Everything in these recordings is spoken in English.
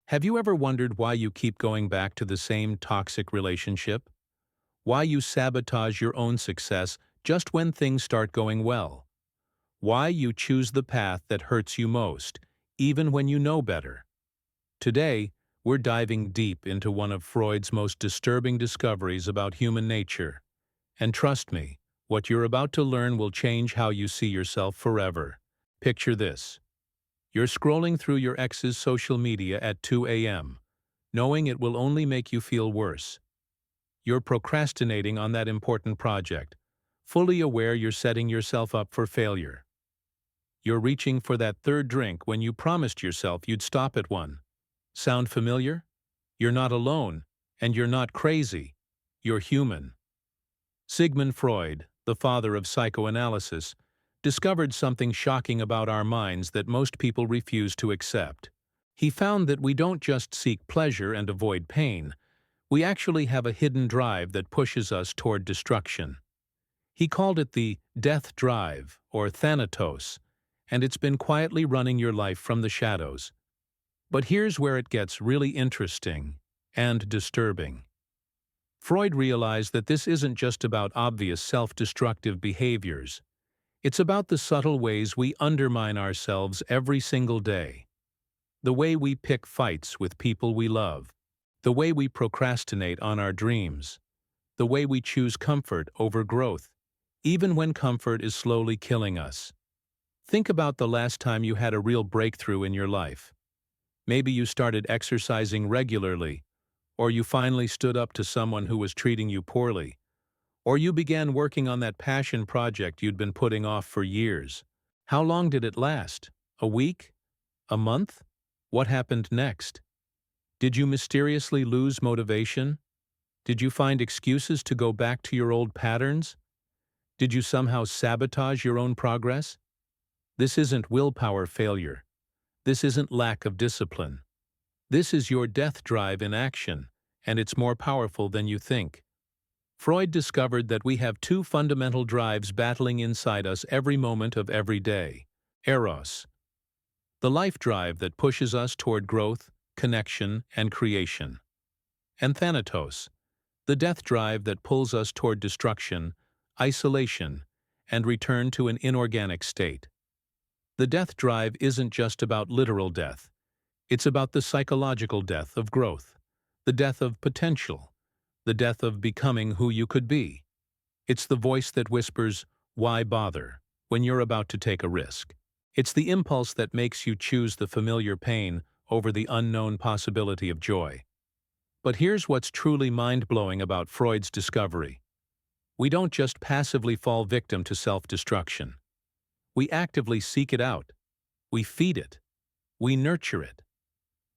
Have you ever wondered why you keep going back to the same toxic relationship? Why you sabotage your own success just when things start going well? Why you choose the path that hurts you most, even when you know better? Today, we're diving deep into one of Freud's most disturbing discoveries about human nature. And trust me, what you're about to learn will change how you see yourself forever. Picture this. You're scrolling through your ex's social media at 2 a.m., knowing it will only make you feel worse. You're procrastinating on that important project, fully aware you're setting yourself up for failure. You're reaching for that third drink when you promised yourself you'd stop at one. Sound familiar? You're not alone, and you're not crazy. You're human. Sigmund Freud, the father of psychoanalysis, discovered something shocking about our minds that most people refuse to accept. He found that we don't just seek pleasure and avoid pain, we actually have a hidden drive that pushes us toward destruction. He called it the death drive, or thanatos, and it's been quietly running your life from the shadows. But here's where it gets really interesting and disturbing. Freud realized that this isn't just about obvious self-destructive behaviors. It's about the subtle ways we undermine ourselves every single day. The way we pick fights with people we love. The way we procrastinate on our dreams. The way we choose comfort over growth, even when comfort is slowly killing us. Think about the last time you had a real breakthrough in your life. Maybe you started exercising regularly, or you finally stood up to someone who was treating you poorly, or you began working on that passion project you'd been putting off for years. How long did it last? A week? A month? What happened next? Did you mysteriously lose motivation? Did you find excuses to go back to your old patterns? Did you somehow sabotage your own progress? This isn't willpower failure. This isn't lack of discipline. This is your death drive in action, and it's more powerful than you think. Freud discovered that we have two fundamental drives battling inside us every moment of every day. Eros, the life drive that pushes us toward growth, connection, and creation. And Thanatos, the death drive that pulls us toward destruction, isolation, and return to an inorganic state. The death drive isn't just about literal death. It's about the psychological death of growth, the death of potential, the death of becoming who you could be. It's the voice that whispers, "Why bother?" when you're about to take a risk. It's the impulse that makes you choose the familiar pain over the unknown possibility of joy. But here's what's truly mind-blowing about Freud's discovery. We don't just passively fall victim to self-destruction. We actively seek it out. We feed it. We nurture it.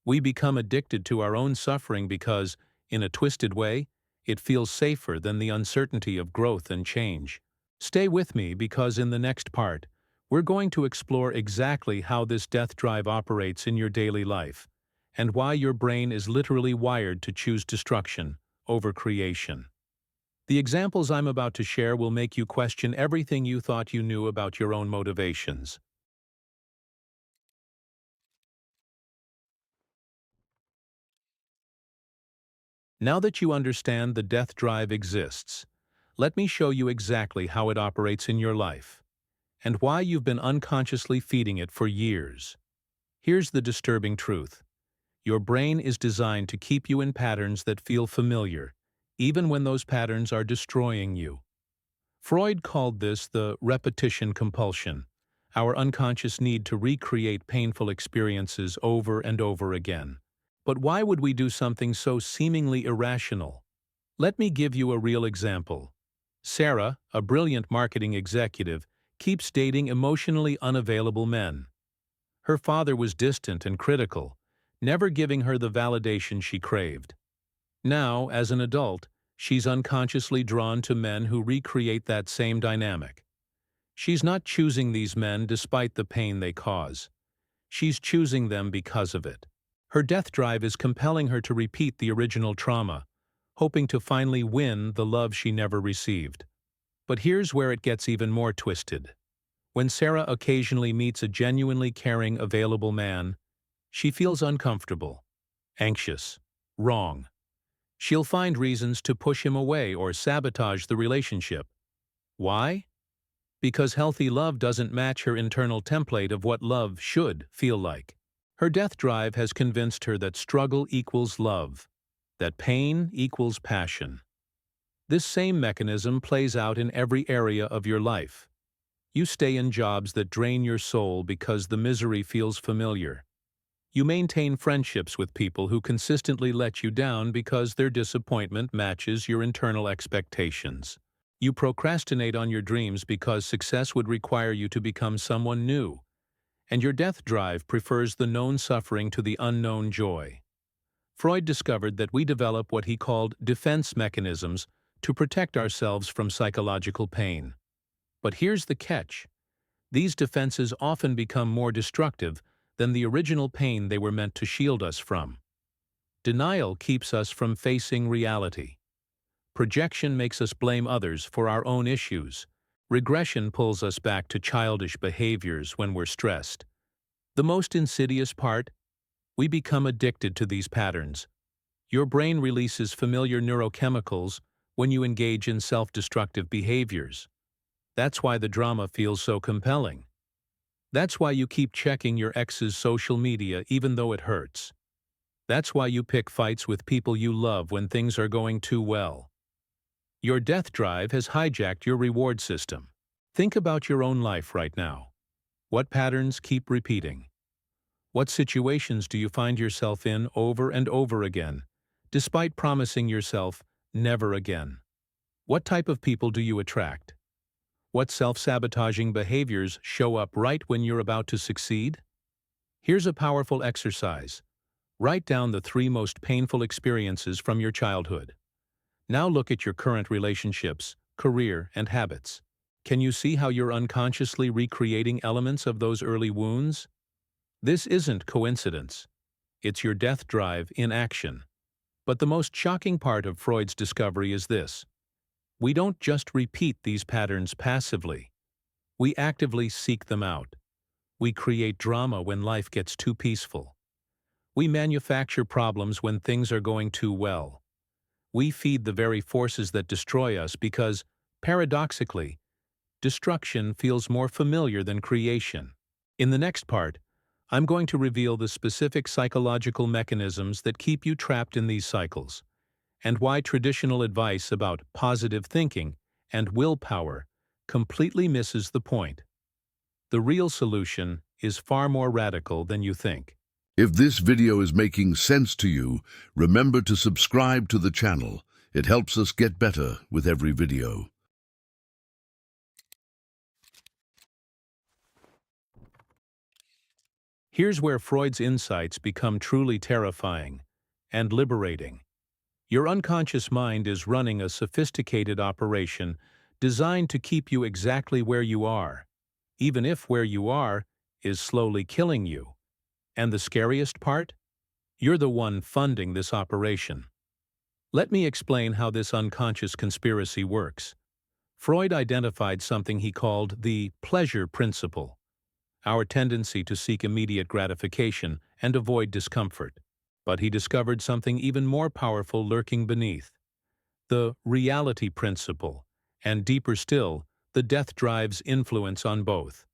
We become addicted to our own suffering because, in a twisted way, it feels safer than the uncertainty of growth and change. Stay with me because in the next part, we're going to explore exactly how this death drive operates in your daily life, and why your brain is literally wired to choose destruction over creation. The examples I'm about to share will make you question everything you thought you knew about your own motivations. Now that you understand the death drive exists, let me show you exactly how it operates in your life, and why you've been unconsciously feeding it for years. Here's the disturbing truth. Your brain is designed to keep you in patterns that feel familiar, even when those patterns are destroying you. Freud called this the repetition compulsion, our unconscious need to recreate painful experiences over and over again. But why would we do something so seemingly irrational? Let me give you a real example. Sarah, a brilliant marketing executive, keeps dating emotionally unavailable men. Her father was distant and critical, never giving her the validation she craved. Now, as an adult, she's unconsciously drawn to men who recreate that same dynamic. She's not choosing these men despite the pain they cause. She's choosing them because of it. Her death drive is compelling her to repeat the original trauma, hoping to finally win the love she never received. But here's where it gets even more twisted. When Sarah occasionally meets a genuinely caring, available man, she feels uncomfortable. Anxious. Wrong. She'll find reasons to push him away or sabotage the relationship. Why? Because healthy love doesn't match her internal template of what love should feel like. Her death drive has convinced her that struggle equals love, that pain equals passion. This same mechanism plays out in every area of your life. You stay in jobs that drain your soul because the misery feels familiar. You maintain friendships with people who consistently let you down because their disappointment matches your internal expectations. You procrastinate on your dreams because success would require you to become someone new. And your death drive prefers the known suffering to the unknown joy. Freud discovered that we develop what he called defense mechanisms to protect ourselves from psychological pain. But here's the catch. These defenses often become more destructive than the original pain they were meant to shield us from. Denial keeps us from facing reality. Projection makes us blame others for our own issues. Regression pulls us back to childish behaviors when we're stressed. The most insidious part? We become addicted to these patterns. Your brain releases familiar neurochemicals when you engage in self-destructive behaviors. That's why the drama feels so compelling. That's why you keep checking your ex's social media even though it hurts. That's why you pick fights with people you love when things are going too well. Your death drive has hijacked your reward system. Think about your own life right now. What patterns keep repeating? What situations do you find yourself in over and over again, despite promising yourself never again? What type of people do you attract? What self-sabotaging behaviors show up right when you're about to succeed? Here's a powerful exercise. Write down the 3 most painful experiences from your childhood. Now look at your current relationships, career, and habits. Can you see how you're unconsciously recreating elements of those early wounds? This isn't coincidence. It's your death drive in action. But the most shocking part of Freud's discovery is this. We don't just repeat these patterns passively. We actively seek them out. We create drama when life gets too peaceful. We manufacture problems when things are going too well. We feed the very forces that destroy us because, paradoxically, destruction feels more familiar than creation. In the next part, I'm going to reveal the specific psychological mechanisms that keep you trapped in these cycles, and why traditional advice about positive thinking and willpower completely misses the point. The real solution is far more radical than you think. If this video is making sense to you, remember to subscribe to the channel. It helps us get better with every video. Here's where Freud's insights become truly terrifying and liberating. Your unconscious mind is running a sophisticated operation designed to keep you exactly where you are, even if where you are is slowly killing you. And the scariest part? You're the one funding this operation. Let me explain how this unconscious conspiracy works. Freud identified something he called the pleasure principle, our tendency to seek immediate gratification and avoid discomfort. But he discovered something even more powerful lurking beneath, the reality principle, and deeper still, the death drive's influence on both.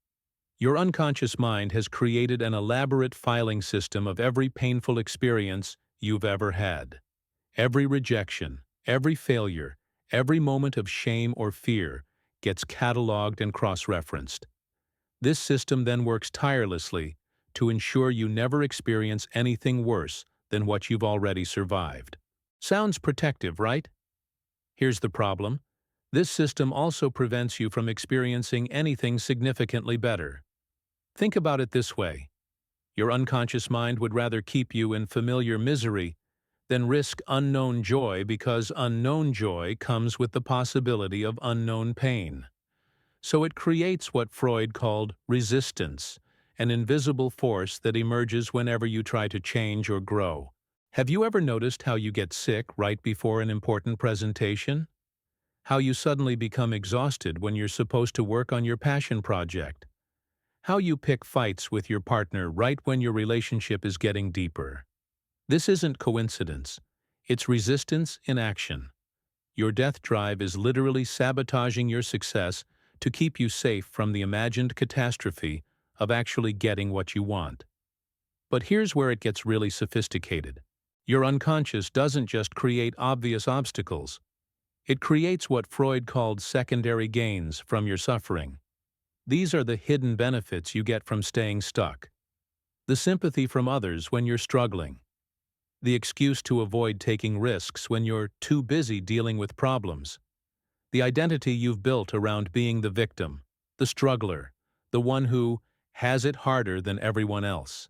Your unconscious mind has created an elaborate filing system of every painful experience you've ever had. Every rejection, every failure, every moment of shame or fear gets cataloged and cross-referenced. This system then works tirelessly to ensure you never experience anything worse than what you've already survived. Sounds protective, right? Here's the problem. This system also prevents you from experiencing anything significantly better. Think about it this way. Your unconscious mind would rather keep you in familiar misery than risk unknown joy because unknown joy comes with the possibility of unknown pain. So it creates what Freud called resistance, an invisible force that emerges whenever you try to change or grow. Have you ever noticed how you get sick right before an important presentation? How you suddenly become exhausted when you're supposed to work on your passion project? How you pick fights with your partner right when your relationship is getting deeper? This isn't coincidence. It's resistance in action. Your death drive is literally sabotaging your success to keep you safe from the imagined catastrophe of actually getting what you want. But here's where it gets really sophisticated. Your unconscious doesn't just create obvious obstacles. It creates what Freud called secondary gains from your suffering. These are the hidden benefits you get from staying stuck. The sympathy from others when you're struggling. The excuse to avoid taking risks when you're too busy dealing with problems. The identity you've built around being the victim, the struggler, the one who has it harder than everyone else.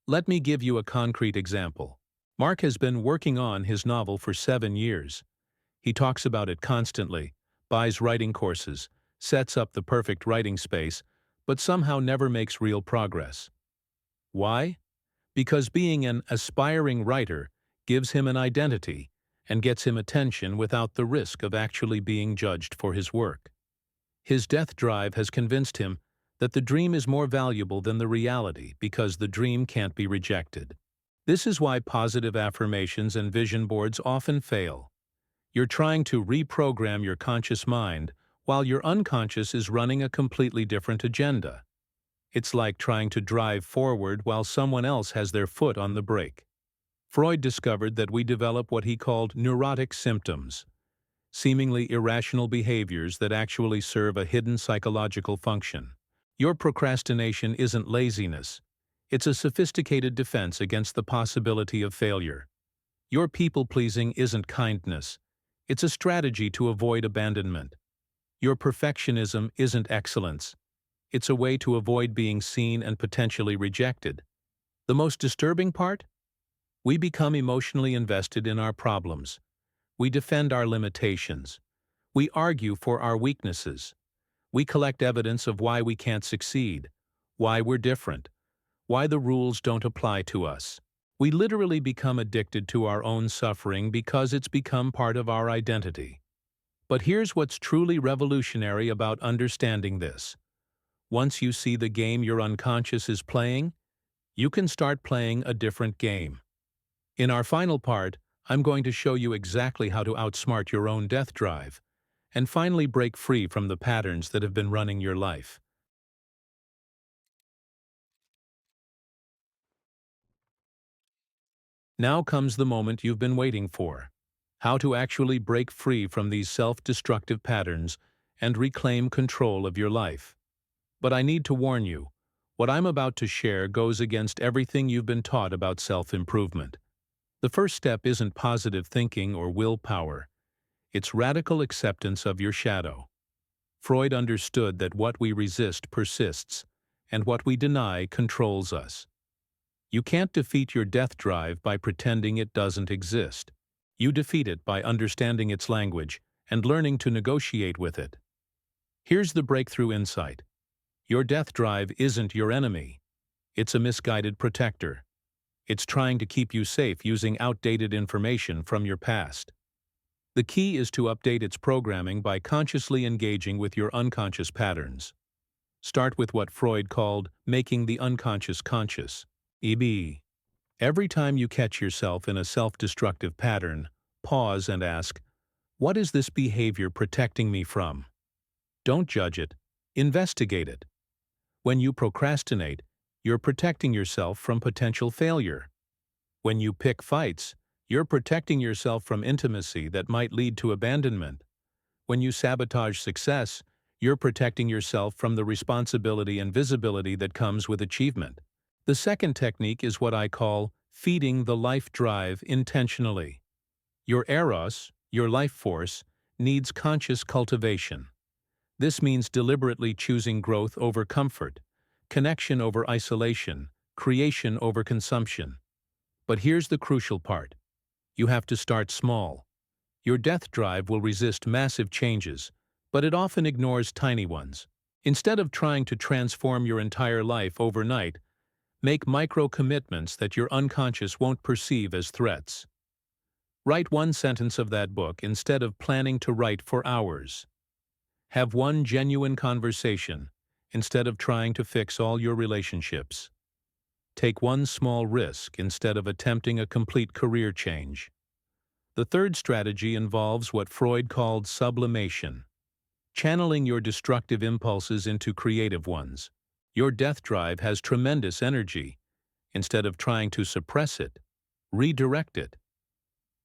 Let me give you a concrete example. Mark has been working on his novel for 7 years. He talks about it constantly, buys writing courses, sets up the perfect writing space, but somehow never makes real progress. Why? Because being an aspiring writer gives him an identity and gets him attention without the risk of actually being judged for his work. His death drive has convinced him that the dream is more valuable than the reality because the dream can't be rejected. This is why positive affirmations and vision boards often fail. You're trying to reprogram your conscious mind while your unconscious is running a completely different agenda. It's like trying to drive forward while someone else has their foot on the brake. Freud discovered that we develop what he called neurotic symptoms, seemingly irrational behaviors that actually serve a hidden psychological function. Your procrastination isn't laziness. It's a sophisticated defense against the possibility of failure. Your people-pleasing isn't kindness. It's a strategy to avoid abandonment. Your perfectionism isn't excellence. It's a way to avoid being seen and potentially rejected. The most disturbing part? We become emotionally invested in our problems. We defend our limitations. We argue for our weaknesses. We collect evidence of why we can't succeed, why we're different, why the rules don't apply to us. We literally become addicted to our own suffering because it's become part of our identity. But here's what's truly revolutionary about understanding this. Once you see the game your unconscious is playing, you can start playing a different game. In our final part, I'm going to show you exactly how to outsmart your own death drive and finally break free from the patterns that have been running your life. Now comes the moment you've been waiting for. How to actually break free from these self-destructive patterns and reclaim control of your life. But I need to warn you, what I'm about to share goes against everything you've been taught about self-improvement. The first step isn't positive thinking or willpower. It's radical acceptance of your shadow. Freud understood that what we resist persists, and what we deny controls us. You can't defeat your death drive by pretending it doesn't exist. You defeat it by understanding its language and learning to negotiate with it. Here's the breakthrough insight. Your death drive isn't your enemy. It's a misguided protector. It's trying to keep you safe using outdated information from your past. The key is to update its programming by consciously engaging with your unconscious patterns. Start with what Freud called making the unconscious conscious. EB. Every time you catch yourself in a self-destructive pattern, pause and ask, what is this behavior protecting me from? Don't judge it. Investigate it. When you procrastinate, you're protecting yourself from potential failure. When you pick fights, you're protecting yourself from intimacy that might lead to abandonment. When you sabotage success, you're protecting yourself from the responsibility and visibility that comes with achievement. The second technique is what I call feeding the life drive intentionally. Your eros, your life force, needs conscious cultivation. This means deliberately choosing growth over comfort, connection over isolation, creation over consumption. But here's the crucial part. You have to start small. Your death drive will resist massive changes, but it often ignores tiny ones. Instead of trying to transform your entire life overnight, make micro-commitments that your unconscious won't perceive as threats. Write one sentence of that book instead of planning to write for hours. Have one genuine conversation instead of trying to fix all your relationships. Take one small risk instead of attempting a complete career change. The third strategy involves what Freud called sublimation, channeling your destructive impulses into creative ones. Your death drive has tremendous energy. Instead of trying to suppress it, redirect it.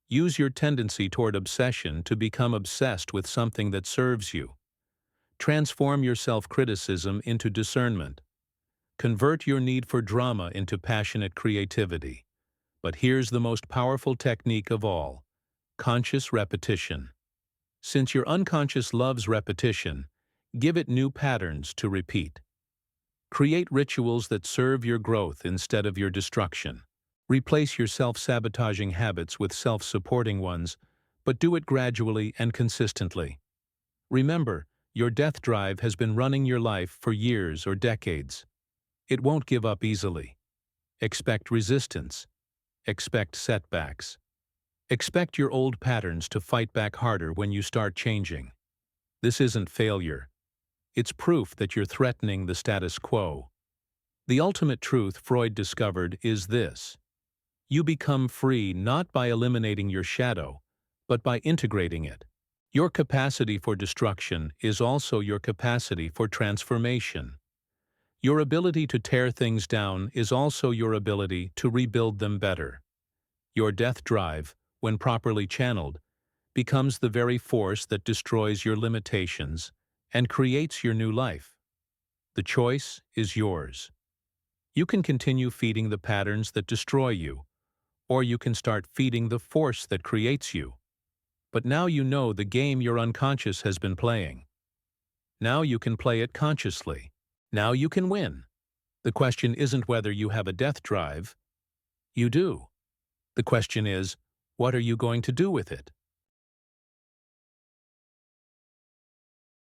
Use your tendency toward obsession to become obsessed with something that serves you. Transform your self-criticism into discernment. Convert your need for drama into passionate creativity. But here's the most powerful technique of all: conscious repetition. Since your unconscious loves repetition, give it new patterns to repeat. Create rituals that serve your growth instead of your destruction. Replace your self-sabotaging habits with self-supporting ones, but do it gradually and consistently. Remember, your death drive has been running your life for years or decades. It won't give up easily. Expect resistance. Expect setbacks. Expect your old patterns to fight back harder when you start changing. This isn't failure. It's proof that you're threatening the status quo. The ultimate truth Freud discovered is this: you become free not by eliminating your shadow, but by integrating it. Your capacity for destruction is also your capacity for transformation. Your ability to tear things down is also your ability to rebuild them better. Your death drive, when properly channeled, becomes the very force that destroys your limitations and creates your new life. The choice is yours. You can continue feeding the patterns that destroy you, or you can start feeding the force that creates you. But now you know the game your unconscious has been playing. Now you can play it consciously. Now you can win. The question isn't whether you have a death drive. You do. The question is, what are you going to do with it?